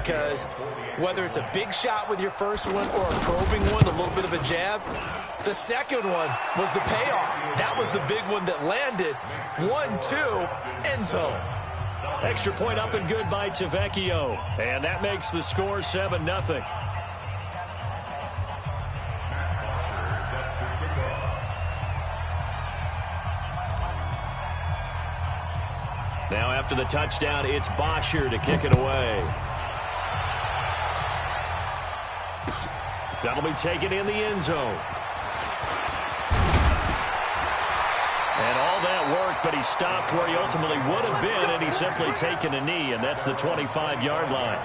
because whether it's a big shot with your first one or a probing one, a little bit of a jab, the second one was the payoff. That was the big one that landed. 1-2, end zone. Extra point up and good by Tavecchio. And that makes the score 7-0. Now after the touchdown, it's Bosher to kick it away. That'll be taken in the end zone. And all that work, but he stopped where he ultimately would have been, and he's simply taken a knee, and that's the 25-yard line.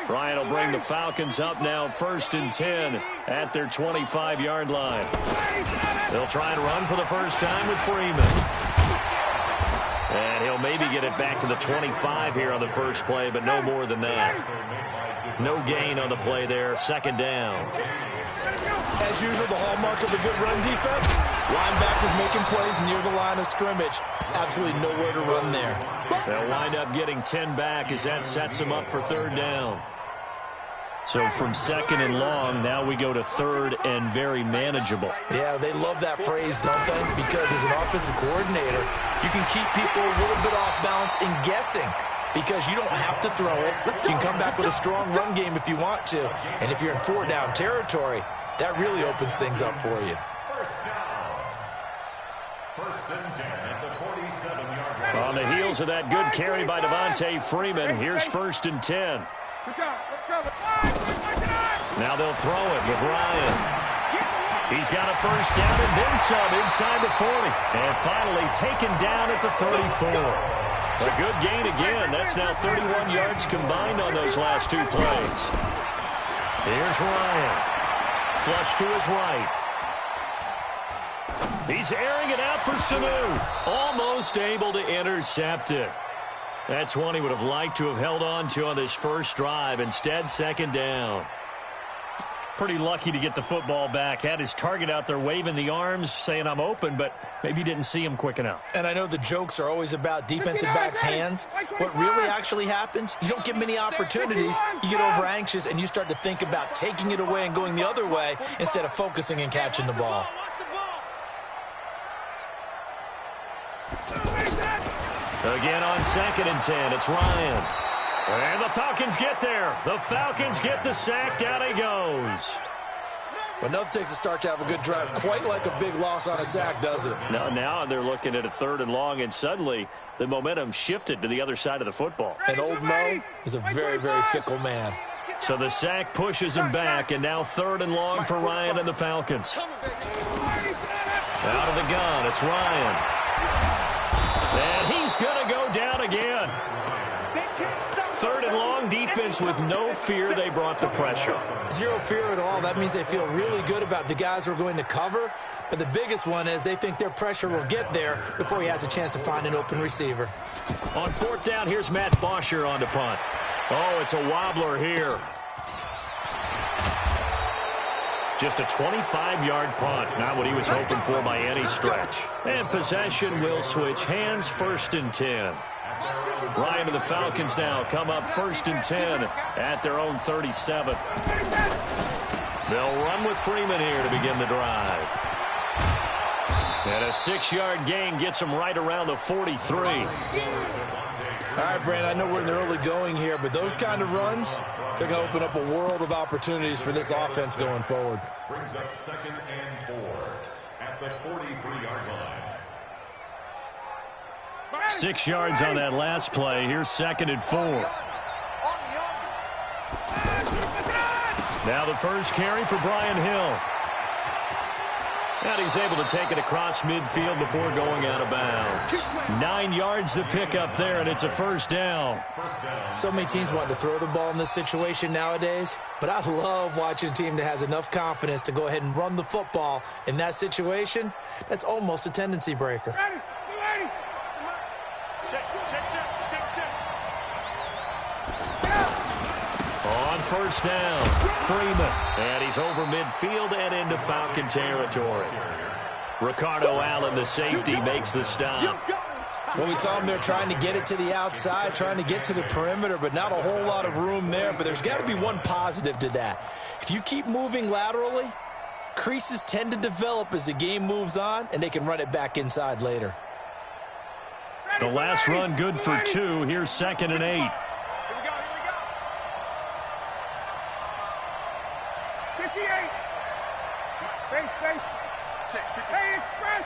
Ryan will bring the Falcons up now, 1st and 10 at their 25-yard line. They'll try and run for the first time with Freeman. And he'll maybe get it back to the 25 here on the first play, but no more than that. No gain on the play there, 2nd down. As usual, the hallmark of a good run defense, linebackers making plays near the line of scrimmage. Absolutely nowhere to run there. They'll wind up getting 10 back as that sets them up for 3rd down. So from 2nd and long, now we go to 3rd and very manageable. Yeah, they love that phrase, don't they? Because as an offensive coordinator, you can keep people a little bit off balance and guessing because you don't have to throw it. You can come back with a strong run game if you want to. And if you're in 4-down territory, that really opens things up for you. 1st and 10 at the 47-yard line. On the heels of that good carry by Devontae Freeman, here's 1st and 10. Now they'll throw it with Ryan. He's got a first down and then some inside the 40. And finally taken down at the 34. A good gain again. That's now 31 yards combined on those last 2 plays. Here's Ryan. Flush to his right. He's airing it out for Sanu. Almost able to intercept it. That's one he would have liked to have held on to on this first drive. Instead, 2nd down. Pretty lucky to get the football back. Had his target out there waving the arms, saying I'm open, but maybe didn't see him quick enough. And I know the jokes are always about defensive backs' hands. What really actually happens, you don't get many opportunities. You get over anxious, and you start to think about taking it away and going the other way instead of focusing and catching the ball. Again on 2nd and 10, it's Ryan. And the Falcons get there. The Falcons get the sack. Down he goes. But nothing takes a start to have a good drive. Quite like a big loss on a sack, does it? Now they're looking at a 3rd and long, and suddenly the momentum shifted to the other side of the football. And old Mo is a very, very fickle man. So the sack pushes him back, and now 3rd and long for Ryan and the Falcons. Out of the gun, it's Ryan. And he's going to go down again. 3rd and long, defense with no fear. They brought the pressure. Zero fear at all. That means they feel really good about the guys who are going to cover. But the biggest one is they think their pressure will get there before he has a chance to find an open receiver. On 4th down, here's Matt Bosher on the punt. Oh, it's a wobbler here. Just a 25-yard punt. Not what he was hoping for by any stretch. And possession will switch hands, 1st and 10. Ryan and the Falcons now come up 1st and 10 at their own 37. They'll run with Freeman here to begin the drive. And a 6-yard gain gets them right around the 43. All right, Brand, I know we're in the early going here, but those kind of runs, they're going to open up a world of opportunities for this offense going forward. Brings up 2nd and 4 at the 43-yard line. 6 yards on that last play. Here's 2nd and 4. Now the first carry for Brian Hill. And he's able to take it across midfield before going out of bounds. 9 yards to pick up there, and it's a 1st down. So many teams want to throw the ball in this situation nowadays, but I love watching a team that has enough confidence to go ahead and run the football in that situation. That's almost a tendency breaker. On 1st down, Freeman. And he's over midfield and into Falcon territory. Ricardo Allen, the safety, makes the stop. Well, we saw him there trying to get it to the outside, trying to get to the perimeter, but not a whole lot of room there. But there's got to be one positive to that. If you keep moving laterally, creases tend to develop as the game moves on, and they can run it back inside later. The last run good for 2. Here's 2nd and 8. 58. Space. Hey, express.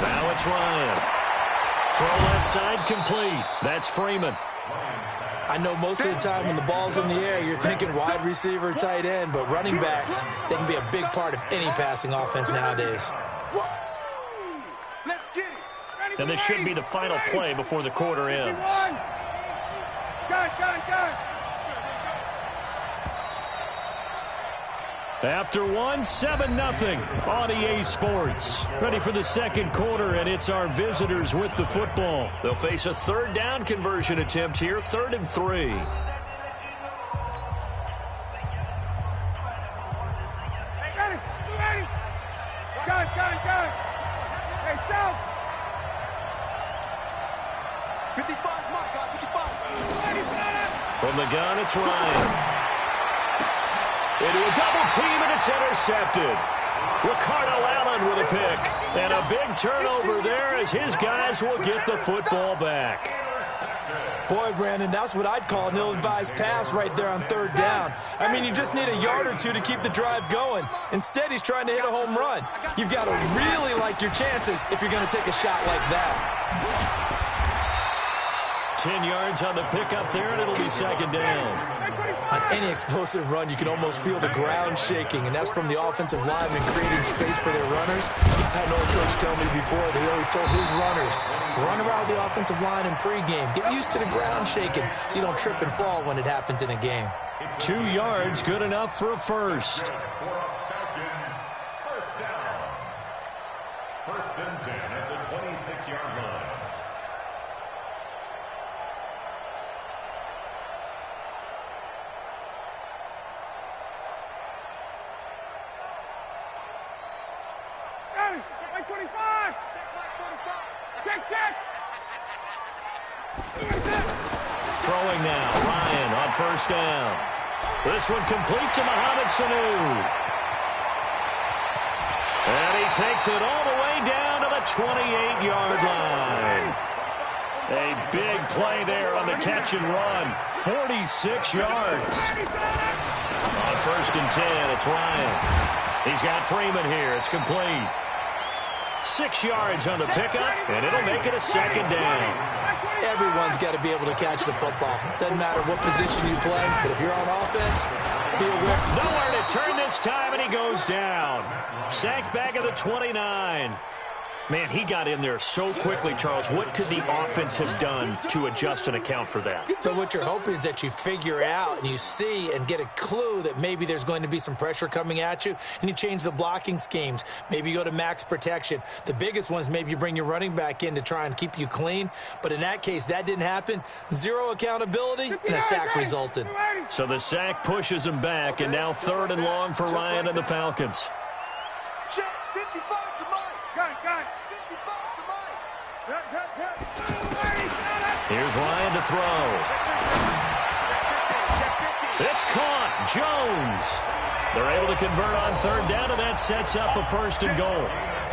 Now it's Ryan. Throw left side complete. That's Freeman. I know most of the time when the ball's in the air, you're thinking wide receiver, tight end, but running backs, they can be a big part of any passing offense nowadays. And this should be the final play before the quarter ends. After 7-0 on EA Sports. Ready for the second quarter, and it's our visitors with the football. They'll face a 3rd down conversion attempt here, 3rd and 3. Hey, ready. Gun. Hey, South. 55, mark, 55. From the gun, it's Ryan. Into a double team, and it's intercepted. Ricardo Allen with a pick. And a big turnover there as his guys will get the football back. Boy, Brandon, that's what I'd call an ill-advised pass right there on 3rd down. I mean, you just need a yard or 2 to keep the drive going. Instead, he's trying to hit a home run. You've got to really like your chances if you're going to take a shot like that. 10 yards on the pickup there, and it'll be 2nd down. On any explosive run, you can almost feel the ground shaking, and that's from the offensive linemen creating space for their runners. I had an old coach tell me before, they always told his runners, run around the offensive line in pregame. Get used to the ground shaking so you don't trip and fall when it happens in a game. 2 yards, good enough for a first. First down. 1st and 10 at the 26-yard line. Check 25. Check. Throwing now, Ryan on 1st down. This one complete to Mohamed Sanu. And he takes it all the way down to the 28-yard line. A big play there on the catch and run. 46 yards. On 1st and 10, it's Ryan. He's got Freeman here. It's complete. 6 yards on the pickup, and it'll make it a 2nd down. Everyone's got to be able to catch the football. Doesn't matter what position you play, but if you're on offense, be aware. Nowhere to turn this time, and he goes down. Sacked back at the 29. Man, he got in there so quickly, Charles. What could the offense have done to adjust and account for that? So what you're hoping is that you figure out and you see and get a clue that maybe there's going to be some pressure coming at you, and you change the blocking schemes. Maybe you go to max protection. The biggest one is maybe you bring your running back in to try and keep you clean. But in that case, that didn't happen. 0 accountability, and a sack resulted. So the sack pushes him back, and now 3rd and long for Ryan and the Falcons. Check 55 to Mike. Gun. 55 to Mike. Here's Ryan to throw. It's caught. Jones. They're able to convert on 3rd down, and that sets up a 1st and goal.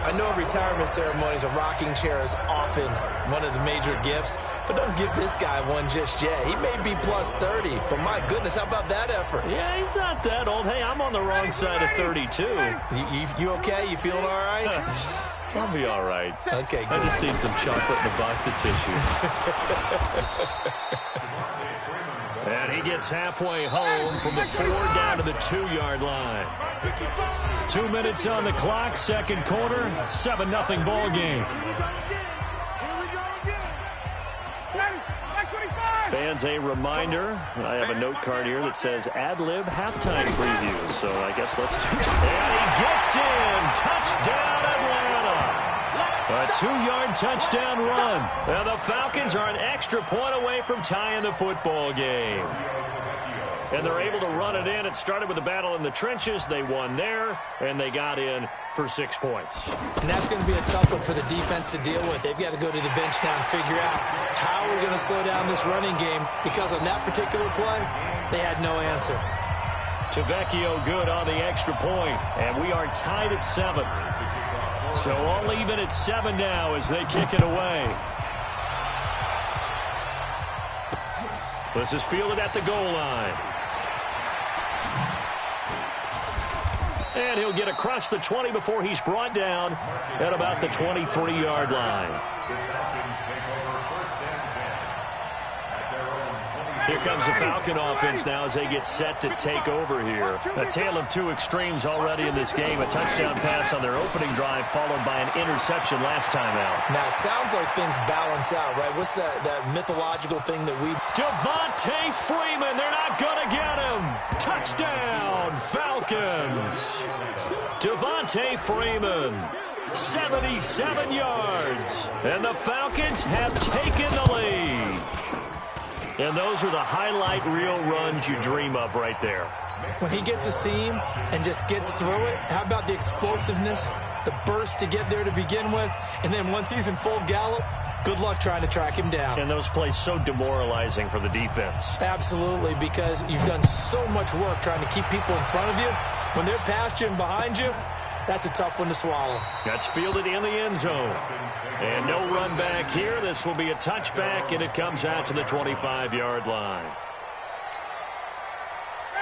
I know retirement ceremonies, a rocking chair is often one of the major gifts, but don't give this guy one just yet. He may be plus 30, but my goodness, how about that effort? Yeah, he's not that old. Hey, I'm on the wrong side of 32. You okay? You feeling all right? I'll be all right. Okay, good. I just need some chocolate and a box of tissues. And he gets halfway home from the 4 down to the 2-yard line. 2 minutes on the clock, second quarter, 7-0 ball game. Fans, a reminder, I have a note card here that says ad-lib halftime preview, so I guess let's do it. And he gets in, touchdown Atlanta. A 2-yard touchdown run. And the Falcons are an extra point away from tying the football game. and they're able to run it in. It started with a battle in the trenches. They won there, and they got in for 6 points. And that's going to be a tough one for the defense to deal with. They've got to go to the bench now and figure out how we're going to slow down this running game, because on that particular play, they had no answer. Tavecchio good on the extra point, and we are tied at 7. So all even at 7 now as they kick it away. This is fielded at the goal line. And he'll get across the 20 before he's brought down at about the 23-yard line. Here comes the Falcon offense now as they get set to take over here. A tale of two extremes already in this game. A touchdown pass on their opening drive followed by an interception last time out. Now, it sounds like things balance out, right? What's that mythological thing that we... Devontae Freeman, they're not going to get him. Touchdown, Falcons. Devontae Freeman, 77 yards. And the Falcons have taken the lead. And those are the highlight reel runs you dream of right there. When he gets a seam and just gets through it, how about the explosiveness, the burst to get there to begin with, and then once he's in full gallop, good luck trying to track him down. And those plays so demoralizing for the defense. Absolutely, because you've done so much work trying to keep people in front of you. When they're past you and behind you, that's a tough one to swallow. That's fielded in the end zone. And no run back here. This will be a touchback, and it comes out to the 25-yard line.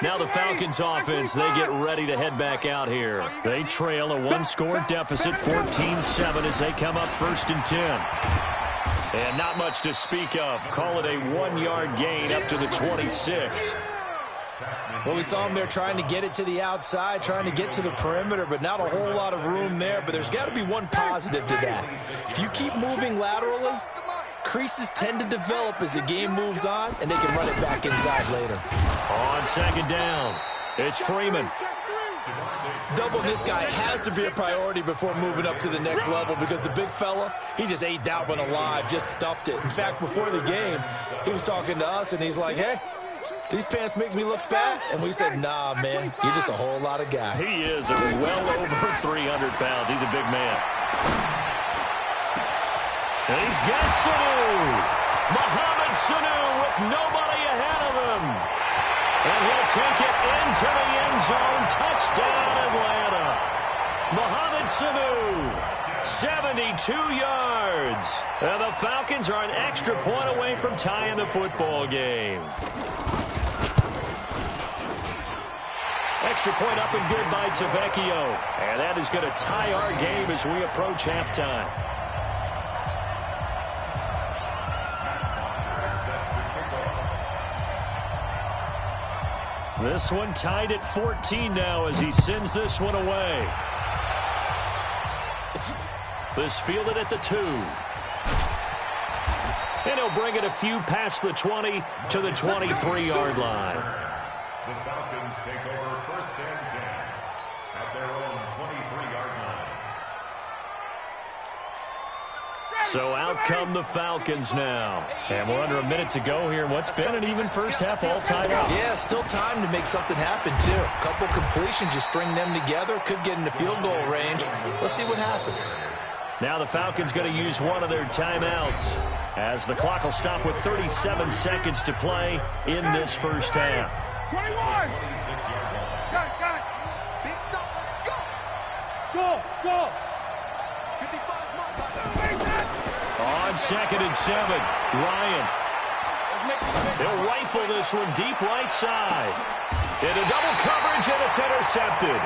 Now the Falcons offense, they get ready to head back out here. They trail a one-score deficit, 14-7, as they come up 1st and 10. And not much to speak of. Call it a 1-yard gain up to the 26. Well, we saw him there trying to get it to the outside, trying to get to the perimeter, but not a whole lot of room there. But there's got to be one positive to that. If you keep moving laterally, creases tend to develop as the game moves on, and they can run it back inside later. On 2nd down, it's Freeman. Doubling this guy has to be a priority before moving up to the next level, because the big fella, he just ate that one alive, just stuffed it. In fact, before the game, he was talking to us, and he's like, hey, these pants make me look fat? And we said, nah, man, you're just a whole lot of guy. He is well over 300 pounds. He's a big man. And he's got Sanu. Mohamed Sanu with nobody ahead of him. And he'll take it into the end zone. Touchdown, Atlanta. Mohamed Sanu, 72 yards. And the Falcons are an extra point away from tying the football game. Extra point up and good by Tavecchio. And that is going to tie our game as we approach halftime. This one tied at 14 now as he sends this one away. This fielded at the 2. And he'll bring it a few past the 20 to the 23-yard line. The Falcons take over 1st and 10 at their own 23-yard line. So out come the Falcons now. And we're under a minute to go here in what's been an even first half, all tied up. Yeah, still time to make something happen, too. A couple completions, you string them together, could get into field goal range. Let's see what happens. Now the Falcons going to use one of their timeouts as the clock will stop with 37 seconds to play in this first half. 21. Got it. Big stop. Let's go. Go. 55 yards. On 2nd and 7, Ryan. He'll rifle this one deep right side. Into double coverage, and it's intercepted.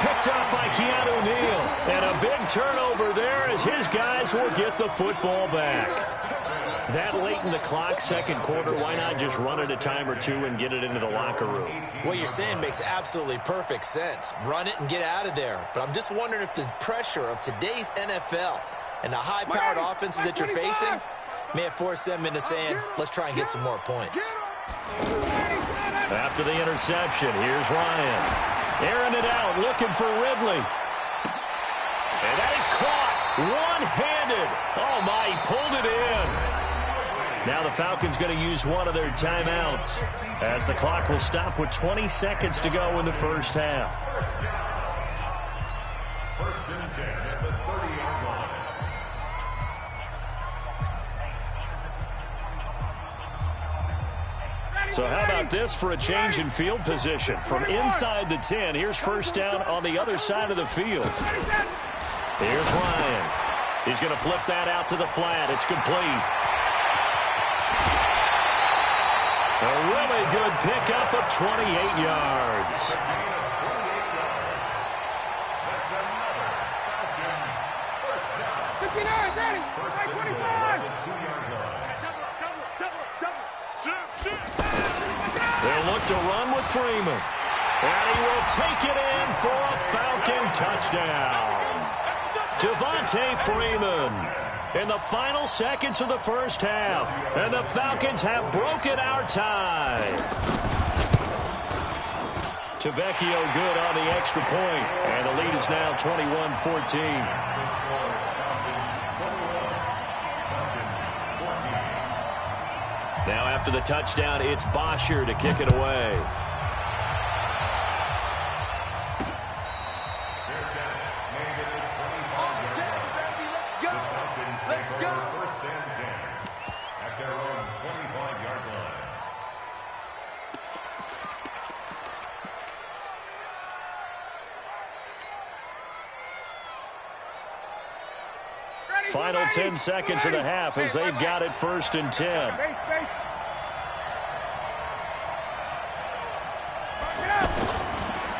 Picked up by Keanu Neal. And a big turnover there as his guys will get the football back. That late in the clock, 2nd quarter, why not just run it a time or two and get it into the locker room? What you're saying makes absolutely perfect sense. Run it and get out of there. But I'm just wondering if the pressure of today's NFL and the high-powered offenses that you're facing may have forced them into saying, let's try and get some more points. After the interception, here's Ryan. Airing it out, looking for Ridley. And that is caught one-handed. Oh, my, he pulled it in. Now the Falcons going to use one of their timeouts as the clock will stop with 20 seconds to go in the first half. First and 10 at the 30-yard line. So how about this for a change in field position? From inside the 10, here's first down on the other side of the field. Here's Ryan. He's going to flip that out to the flat. It's complete. A really good pickup of 28 yards. That's another Falcons first down. 59, ready. First and 25. goal at the 2-yard line. They'll look to run with Freeman. And he will take it in for a Falcon touchdown. Devontae Freeman in the final seconds of the first half. And the Falcons have broken our tie. Tavecchio good on the extra point. And the lead is now 21-14. Now after the touchdown, it's Bosher to kick it away. First and 10 at their own 25-yard line. Final 10 seconds of the half as they've got it first and 10.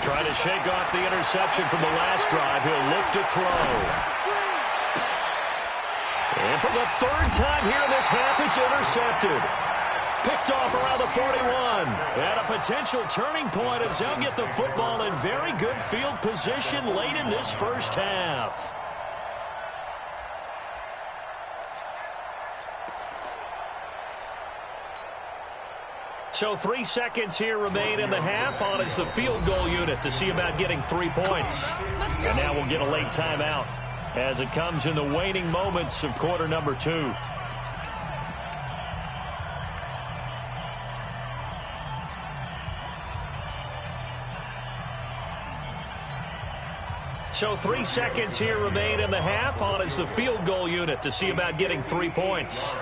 Trying to shake off the interception from the last drive. He'll look to throw. And for the third time here in this half, it's intercepted. Picked off around the 41. And a potential turning point as they'll get the football in very good field position late in this first half. So 3 seconds here remain in the half. On is the field goal unit to see about getting 3 points. And now we'll get a late timeout as it comes in the waning moments of quarter number 2. So 3 seconds here remain in the half. On is the field goal unit to see about getting 3 points.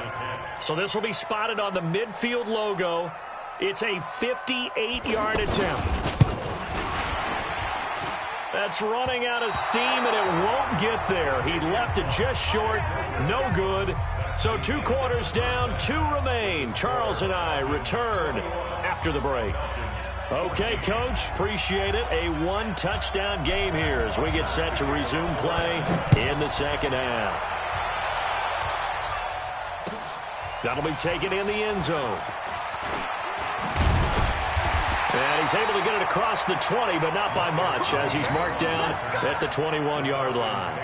So this will be spotted on the midfield logo. It's a 58-yard attempt. That's running out of steam, and it won't get there. He left it just short. No good. So 2 quarters down, 2 remain. Charles and I return after the break. Okay, Coach, appreciate it. A 1-touchdown game here as we get set to resume play in the second half. That'll be taken in the end zone. And he's able to get it across the 20, but not by much, as he's marked down at the 21-yard line.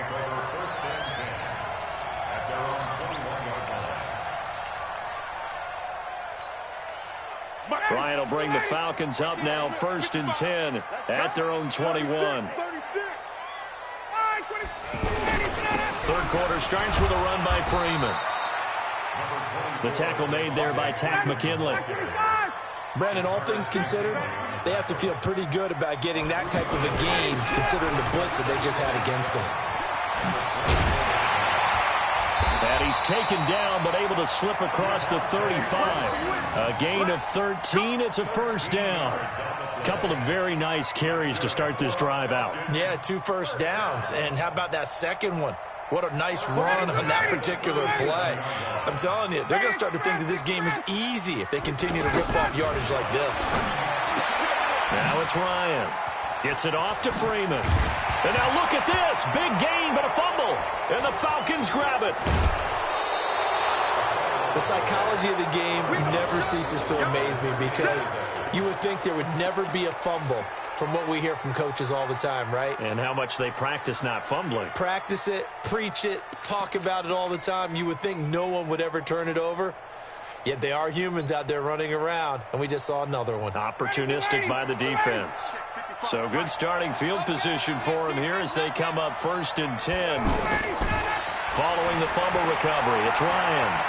Ryan will bring the Falcons up now first and 10 at their own 21. Third quarter starts with a run by Freeman. The tackle made there by Tack McKinley. Brandon, all things considered, they have to feel pretty good about getting that type of a gain, considering the blitz that they just had against them. And he's taken down, but able to slip across the 35. A gain of 13. It's a first down. A couple of very nice carries to start this drive out. Yeah, 2 first downs. And how about that second one? What a nice run on that particular play. I'm telling you, they're going to start to think that this game is easy if they continue to rip off yardage like this. Now it's Ryan. Gets it off to Freeman. And now look at this. Big gain, but a fumble. And the Falcons grab it. The psychology of the game never ceases to amaze me because you would think there would never be a fumble from what we hear from coaches all the time, right? And how much they practice not fumbling. Practice it, preach it, talk about it all the time. You would think no one would ever turn it over. Yet they are humans out there running around, and we just saw another one. Opportunistic by the defense. So good starting field position for them here as they come up first and 10. Following the fumble recovery, it's Ryan.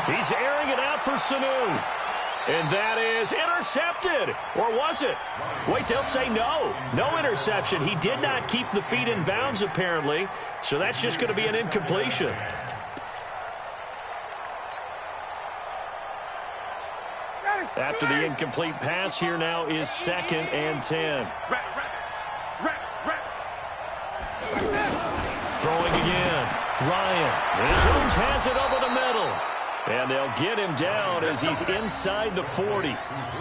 He's airing it out for Sanu. And that is intercepted. Or was it? Wait, they'll say no. No interception. He did not keep the feet in bounds, apparently. So that's just going to be an incompletion. After the incomplete pass, here now is 2nd and 10. Throwing again. Ryan. Jones has it over the middle. And they'll get him down as he's inside the 40.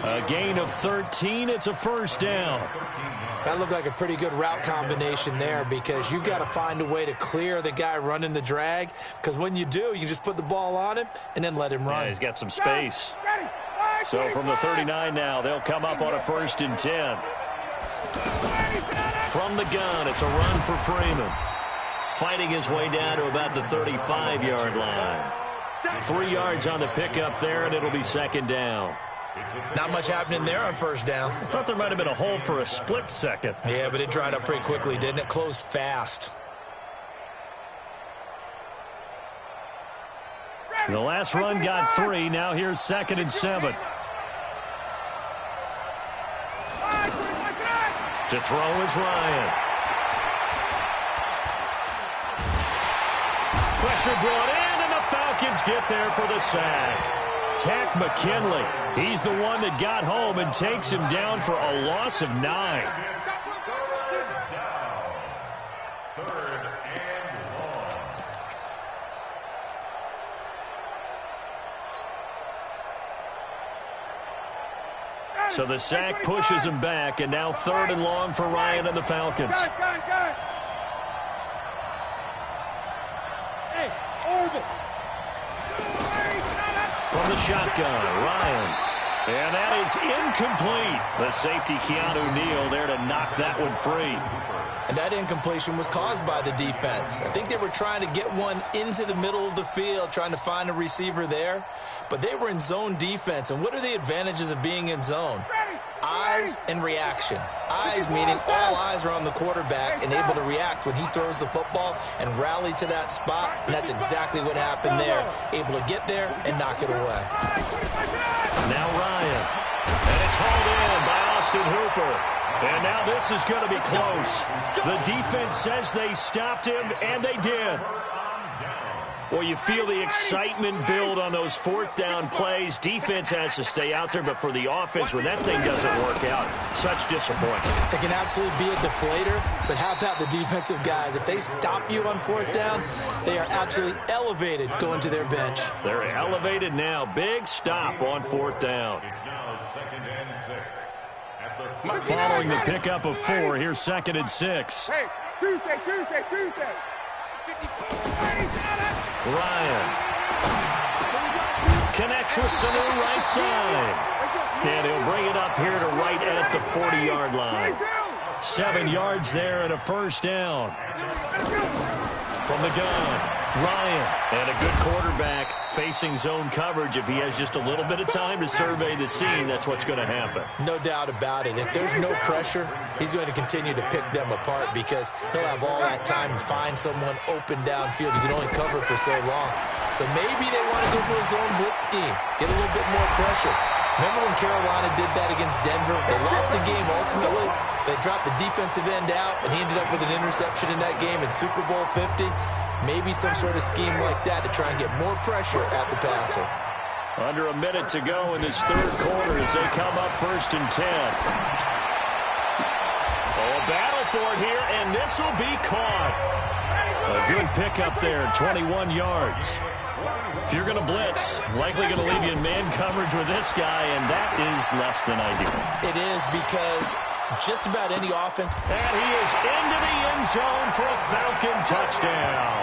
A gain of 13. It's a first down. That looked like a pretty good route combination there because you've got to find a way to clear the guy running the drag. Because when you do, you just put the ball on him and then let him run. Yeah, he's got some space. So from the 39 now, they'll come up on a 1st and 10. From the gun, it's a run for Freeman. Fighting his way down to about the 35-yard line. 3 yards on the pickup there, and it'll be 2nd down. Not much happening there on 1st down. I thought there might have been a hole for a split second. Yeah, but it dried up pretty quickly, didn't it? Closed fast. The last run got 3. Now here's 2nd and 7. To throw is Ryan. Pressure brought in, and the Falcons get there for the sack. Tack McKinley. He's the one that got home and takes him down for a loss of 9. So the sack pushes him back, and now 3rd and long for Ryan and the Falcons. From the shotgun, Ryan. And that is incomplete. The safety, Keanu Neal, there to knock that one free. And that incompletion was caused by the defense. I think they were trying to get one into the middle of the field, trying to find a receiver there. But they were in zone defense. And what are the advantages of being in zone? Eyes and reaction. Eyes meaning all eyes are on the quarterback and able to react when he throws the football and rally to that spot. And that's exactly what happened there. Able to get there and knock it away. Now Ryan. And it's hauled in by Austin Hooper. And now this is going to be close. The defense says they stopped him, and they did. Well, you feel the excitement build on those 4th down plays. Defense has to stay out there, but for the offense, when that thing doesn't work out, such disappointment. It can absolutely be a deflator, but how about the defensive guys? If they stop you on 4th down, they are absolutely elevated going to their bench. They're elevated now. Big stop on 4th down. It's now 2nd and 6. Following the pickup of 4, here's 2nd and 6. Hey, Tuesday. Ryan connects with Sanu right side. And he'll bring it up here to right at the 40-yard line. 7 yards there and a first down. From the gun, Ryan. And a good quarterback facing zone coverage. If he has just a little bit of time to survey the scene, that's what's going to happen. No doubt about it. If there's no pressure, he's going to continue to pick them apart because he'll have all that time to find someone open downfield. You can only cover for so long. So maybe they want to go to a zone blitz scheme, get a little bit more pressure. Remember when Carolina did that against Denver? They lost the game ultimately. They dropped the defensive end out, and he ended up with an interception in that game in Super Bowl 50. Maybe some sort of scheme like that to try and get more pressure at the passer. Under a minute to go in this 3rd quarter as they come up 1st and 10. Oh, a battle for it here, and this will be caught. A good pickup there, 21 yards. If you're going to blitz, likely going to leave you in man coverage with this guy, and that is less than ideal. It is because just about any offense. And he is into the end zone for a Falcon touchdown.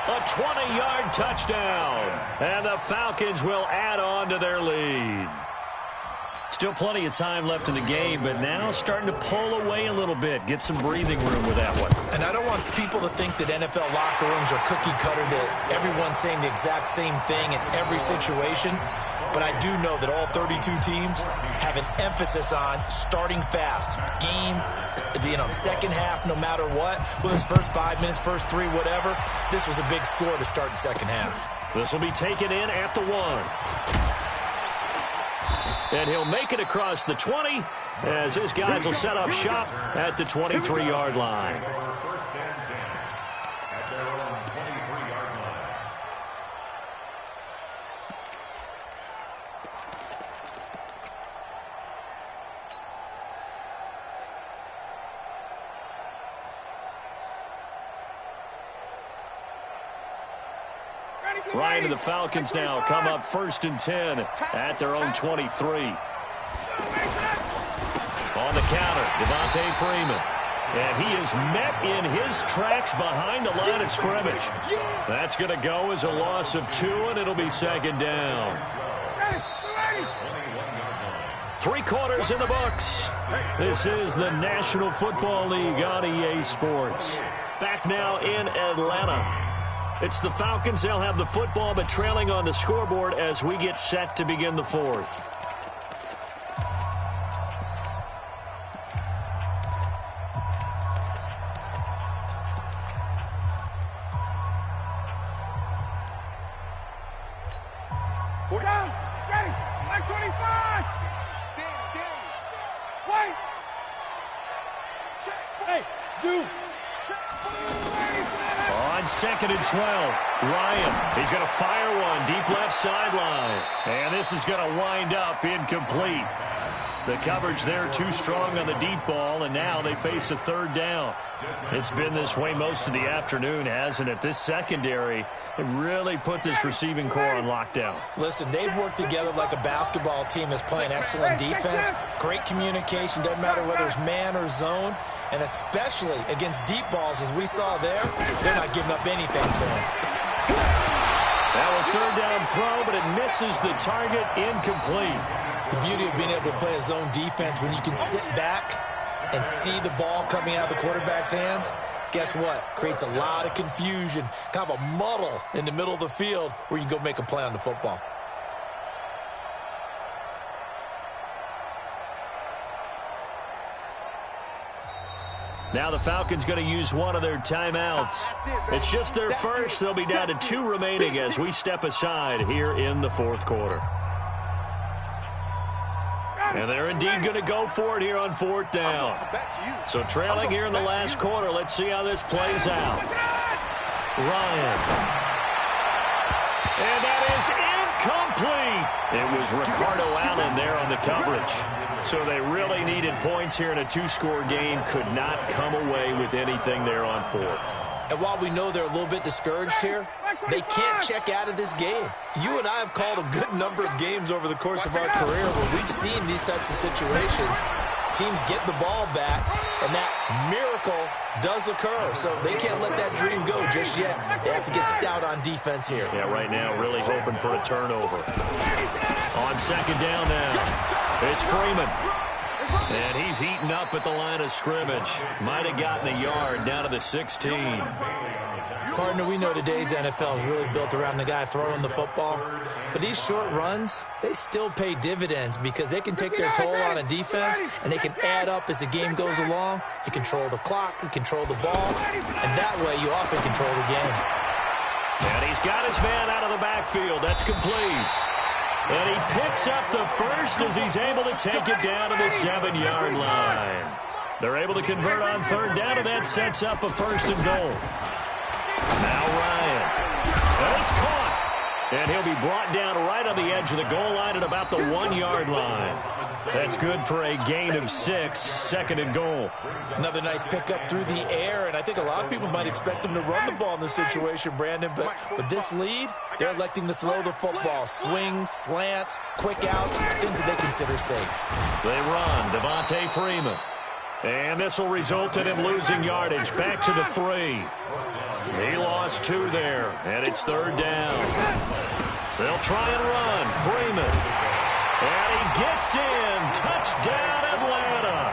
A 20-yard touchdown. And the Falcons will add on to their lead. Still plenty of time left in the game, but now starting to pull away a little bit. Get some breathing room with that one. And I don't want people to think that NFL locker rooms are cookie cutter, that everyone's saying the exact same thing in every situation. But I do know that all 32 teams have an emphasis on starting fast. Game, the second half, no matter what. Whether it's first 5 minutes, first 3, whatever. This was a big score to start the second half. This will be taken in at the 1. And he'll make it across the 20 as his guys will set up shop at the 23-yard line. First and 10 at their own 23-yard line. Ryan and the Falcons now come up 1st and 10 at their own 23. On the counter, Devontae Freeman. And he is met in his tracks behind the line of scrimmage. That's going to go as a loss of 2, and it'll be 2nd down. 3 quarters in the books. This is the National Football League on EA Sports. Back now in Atlanta. It's the Falcons. They'll have the football, but trailing on the scoreboard as we get set to begin the 4th. Down, ready, like 25. Wait. Hey, dude. On 2nd and 12, Ryan, he's going to fire one deep left sideline. And this is going to wind up incomplete. The coverage there too strong on the deep ball, and now they face a 3rd down. It's been this way most of the afternoon, hasn't it? This secondary really put this receiving core on lockdown. Listen, they've worked together like a basketball team that's playing excellent defense. Great communication, doesn't matter whether it's man or zone. And especially against deep balls, as we saw there, they're not giving up anything to them. Now a 3rd down throw, but it misses the target, incomplete. The beauty of being able to play a zone defense when you can sit back and see the ball coming out of the quarterback's hands, guess what? Creates a lot of confusion, kind of a muddle in the middle of the field where you can go make a play on the football. Now the Falcons going to use one of their timeouts. It's just their first. They'll be down to 2 remaining as we step aside here in the 4th quarter. And they're indeed going to go for it here on 4th down. So trailing here in the last quarter. Let's see how this plays out. Ryan. And that is incomplete. It was Ricardo Allen there on the coverage. So they really needed points here in a 2-score game. Could not come away with anything there on 4th. And while we know they're a little bit discouraged here, they can't check out of this game. You and I have called a good number of games over the course of our career where we've seen these types of situations. Teams get the ball back, and that miracle does occur. So they can't let that dream go just yet. They have to get stout on defense here. Yeah, right now really hoping for a turnover. On 2nd down now, it's Freeman. And he's eaten up at the line of scrimmage. Might have gotten a yard down to the 16. Partner, we know today's NFL is really built around the guy throwing the football. But these short runs, they still pay dividends because they can take their toll on a defense, and they can add up as the game goes along. You control the clock, you control the ball, and that way you often control the game. And he's got his man out of the backfield. That's complete. And he picks up the first as he's able to take it down to the 7-yard line. They're able to convert on 3rd down, and that sets up a 1st and goal. Now Ryan. And it's caught. And he'll be brought down right on the edge of the goal line at about the 1-yard line. That's good for a gain of 6, 2nd and goal. Another nice pickup through the air, and I think a lot of people might expect them to run the ball in this situation, Brandon, but with this lead, they're electing to throw the football. Swings, slants, quick outs, things that they consider safe. They run, Devontae Freeman. And this will result in him losing yardage back to the 3. He lost 2 there, and it's 3rd down. They'll try and run. Freeman. And he gets in. Touchdown, Atlanta.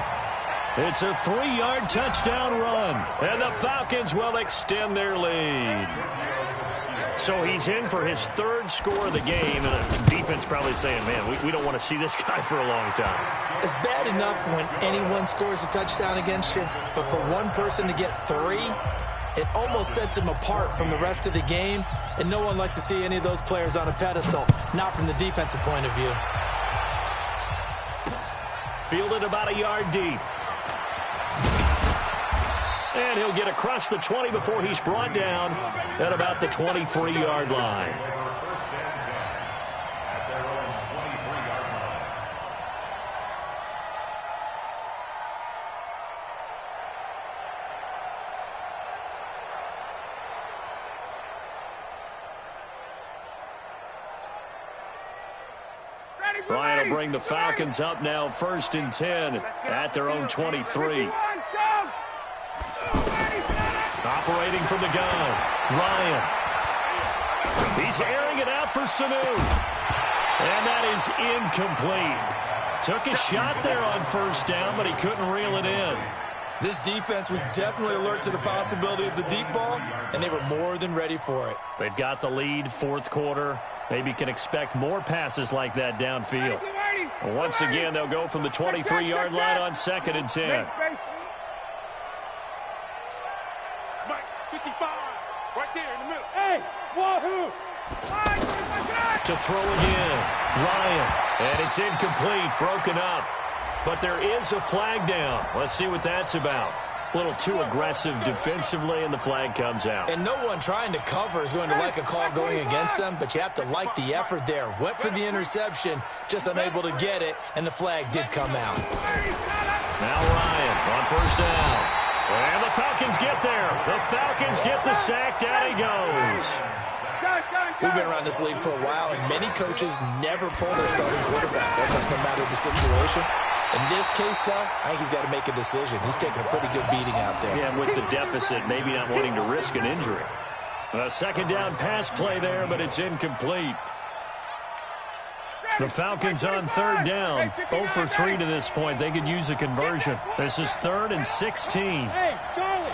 It's a 3-yard touchdown run, and the Falcons will extend their lead. So he's in for his 3rd score of the game, and the defense probably saying, man, we don't want to see this guy for a long time. It's bad enough when anyone scores a touchdown against you, but for one person to get 3, It almost sets him apart from the rest of the game, and no one likes to see any of those players on a pedestal, not from the defensive point of view. Fielded about a yard deep. And he'll get across the 20 before he's brought down at about the 23-yard line. Ryan will bring the Falcons up now, 1st and 10 at their own 23. Operating from the gun, Ryan. He's airing it out for Sanu. And that is incomplete. Took a shot there on 1st down, but he couldn't reel it in. This defense was definitely alert to the possibility of the deep ball, and they were more than ready for it. They've got the lead, 4th quarter. Maybe can expect more passes like that downfield. Once again, they'll go from the 23-yard line on 2nd and 10. To throw again, Ryan, and it's incomplete, broken up. But there is a flag down. Let's see what that's about. A little too aggressive defensively, and the flag comes out. And no one trying to cover is going to like a call going against them, but you have to like the effort there. Went for the interception, just unable to get it, and the flag did come out. Now Ryan on 1st down. And the Falcons get there. The Falcons get the sack. Down he goes. We've been around this league for a while, and many coaches never pull their starting quarterback, almost no matter the situation. In this case, though, I think he's got to make a decision. He's taking a pretty good beating out there. Yeah, with the deficit, maybe not wanting to risk an injury. A 2nd down pass play there, but it's incomplete. The Falcons on 3rd down, 0 for 3 to this point. They could use a conversion. This is 3rd and 16. Hey, Charlie.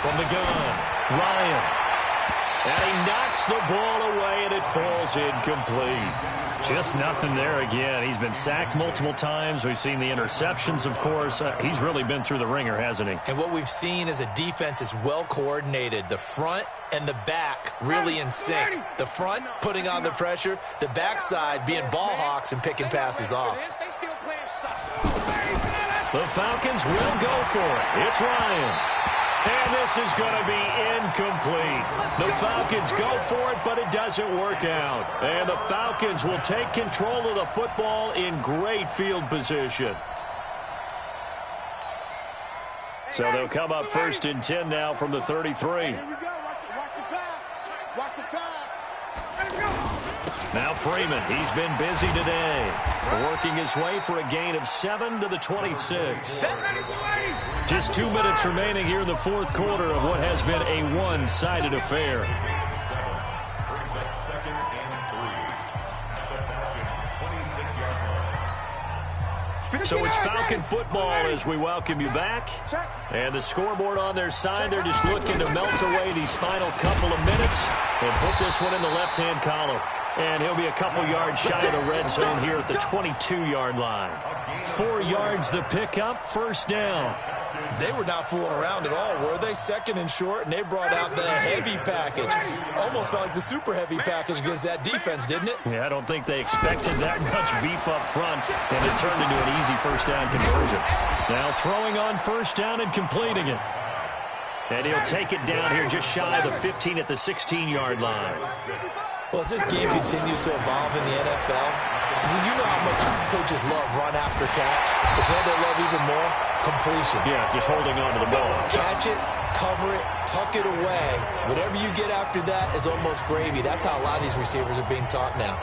From the gun, Ryan. And he knocks the ball away, and it falls incomplete. Just nothing there again. He's been sacked multiple times. We've seen the interceptions, of course. He's really been through the ringer, hasn't he? And what we've seen is a defense that's well coordinated. The front and the back really in sync. The front putting on the pressure, the backside being ball hawks and picking passes off. The Falcons will go for it. It's Ryan. And this is going to be incomplete. The Falcons go for it, but it doesn't work out. And the Falcons will take control of the football in great field position. So they'll come up 1st and 10 now from the 33. Here we go. Watch the pass. Watch the pass. Now Freeman, he's been busy today. Working his way for a gain of 7 to the 26. Just 2 minutes remaining here in the 4th quarter of what has been a one-sided affair. So it's Falcon football as we welcome you back. And the scoreboard on their side, they're just looking to melt away these final couple of minutes and put this one in the left-hand column. And he'll be a couple yards shy of the red zone here at the 22-yard line. 4 yards the pickup, 1st down. They were not fooling around at all, were they? 2nd and short, and they brought out the heavy package. Almost felt like the super heavy package against that defense, didn't it? Yeah, I don't think they expected that much beef up front, and it turned into an easy 1st down conversion. Now throwing on 1st down and completing it. And he'll take it down here just shy of the 15 at the 16-yard line. Well, as this game continues to evolve in the NFL, you know how much coaches love run after catch, but you know they love even more? Completion. Yeah, just holding on to the ball. Catch it, cover it, tuck it away. Whatever you get after that is almost gravy. That's how a lot of these receivers are being taught now.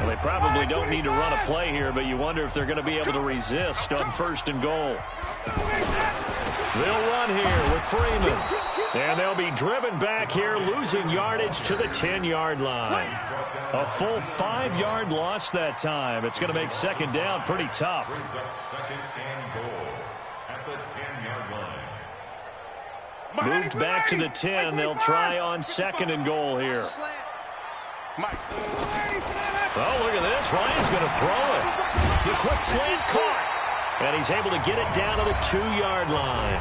Well, they probably don't need to run a play here, but you wonder if they're going to be able to resist on 1st and goal. They'll run here with Freeman. And they'll be driven back here, losing yardage to the 10-yard line. A full 5-yard loss that time. It's going to make 2nd down pretty tough. 2nd and goal at the 10-yard line. Moved back to the 10. They'll try on 2nd and goal here. Oh, look at this. Ryan's going to throw it. The quick slant caught. And he's able to get it down to the 2-yard line.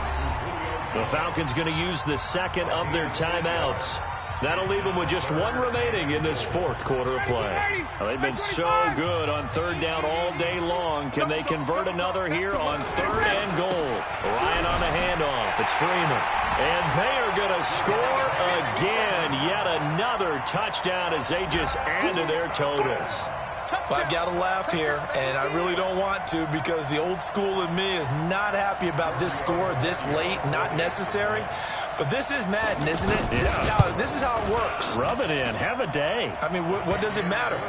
The Falcons going to use the second of their timeouts. That'll leave them with just one remaining in this fourth quarter of play. Well, they've been so good on third down all day long. Can they convert another here on 3rd and goal? Ryan on the handoff. It's Freeman. And they are going to score again. Yet another touchdown as they just add to their totals. Well, I've got to laugh here, and I really don't want to because the old school in me is not happy about this score this late, not necessary. But this is Madden, isn't it? Yeah. This is how it works. Rub it in. Have a day. I mean, what does it matter?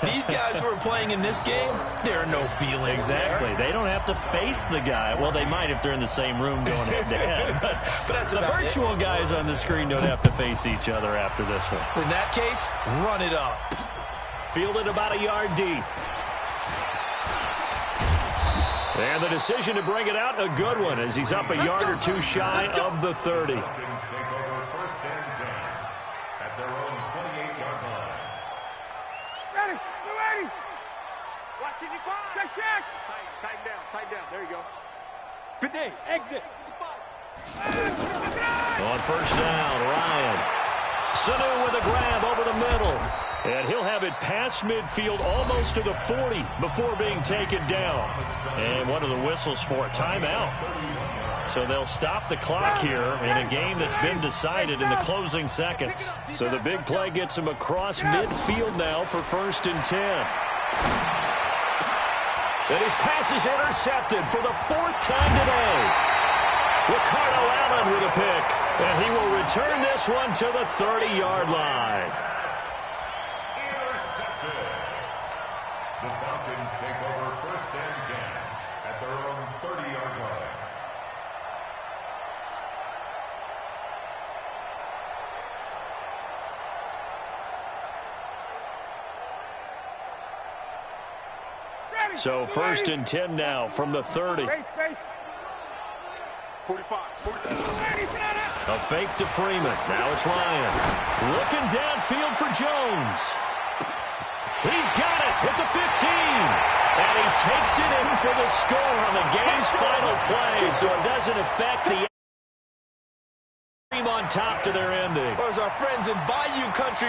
These guys who are playing in this game, there are no feelings Exactly. there. They don't have to face the guy. Well, they might if they're in the same room going head-to-head. But that's the about virtual guys on the screen don't have to face each other after this one. In that case, run it up. Fielded about a yard deep. And the decision to bring it out, a good one, as he's up a yard or two shy of the 30. Falcons take over 1st and 10 at their own 28-yard line. Ready, ready. Watch it, check. Tighten down. There you go. 50, exit. On 1st down, Ryan. Sanu with a grab over the middle. And he'll have it past midfield almost to the 40 before being taken down. And one of the whistles for a timeout. So they'll stop the clock here in a game that's been decided in the closing seconds. So the big play gets him across midfield now for 1st and 10. And his pass is intercepted for the 4th time today. Ricardo Allen with a pick. And he will return this one to the 30-yard line. Intercepted. The Falcons take over 1st and 10 at their own 30-yard line. So 1st and 10 now from the 30. 45. A fake to Freeman. Now it's Ryan. Looking downfield for Jones. He's got it at the 15. And he takes it in for the score on the game's final play. So it doesn't affect the team on top to their ending. Or as our friends in Bayou Country